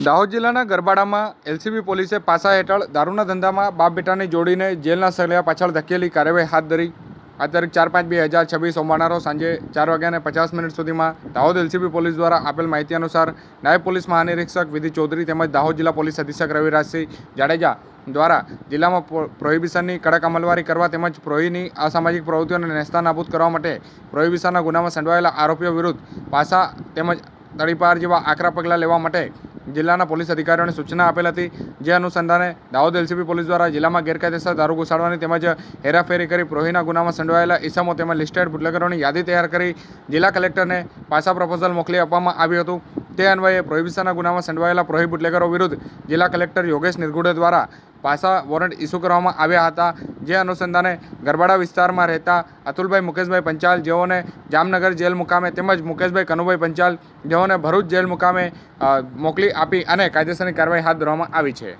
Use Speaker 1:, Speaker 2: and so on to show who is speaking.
Speaker 1: દાહોદ જિલ્લાના ગરબાડામાં એલસીબી પોલીસે પાસા હેઠળ દારૂના ધંધામાં બાપ બેટાની જોડીને જેલના સળિયા પાછળ ધકેલી કાર્યવાહી હાથ ધરી. આ તારીખ 4/5/2026 સોમવારના રોજ સાંજે 4:50 સુધીમાં દાહોદ એલસીબી પોલીસ દ્વારા આપેલ માહિતી અનુસાર નાયબ પોલીસ મહાનિરીક્ષક વિધિ ચૌધરી તેમજ દાહોદ જિલ્લા પોલીસ અધિક્ષક રવિરાજસિંહ જાડેજા દ્વારા જિલ્લામાં પ્રોહિબિશનની કડક અમલવારી કરવા તેમજ પ્રોહીની અસામાજિક પ્રવૃત્તિઓને નેસ્તનાબૂદ કરવા માટે પ્રોહિબિશનના ગુનામાં સંડોવાયેલા આરોપીઓ વિરુદ્ધ પાસા તેમજ તડીપાર જેવા આકરા પગલાં લેવા માટે જિલ્લાના પોલીસ અધિકારીઓને સૂચના આપેલ હતી. જે અનુસંધાને દાહોદ એલસીબી પોલીસ દ્વારા જિલ્લામાં ગેરકાયદેસર દારૂ ઘુસાડવાની તેમજ હેરાફેરી કરી પ્રોહીના ગુનામાં સંડોવાયેલા ઇસમો તેમજ લિસ્ટેડ બુટલેગરોની યાદી તૈયાર કરી જિલ્લા કલેક્ટરને પાસા પ્રપોઝલ મોકલી આપવામાં આવ્યું હતું. તે અન્વયે પ્રોહિબિશનના ગુનામાં સંડોવાયેલા પ્રોહી બુટલેગરો વિરુદ્ધ જિલ્લા કલેક્ટર યોગેશ નિરગુડે દ્વારા પાસા વોરંટ ઇસ્યુ કરવામાં આવ્યા હતા. જે અનુસંધાને ગરબાડા વિસ્તારમાં રહેતા અતુલભાઈ મુકેશભાઈ પંચાલ જેઓને જામનગર જેલ મુકામે તેમજ મુકેશભાઈ કનુભાઈ પંચાલ જેઓને ભરૂચ જેલ મુકામે મોકલી આપી અને કાયદેસરની કાર્યવાહી હાથ ધરવામાં આવી છે.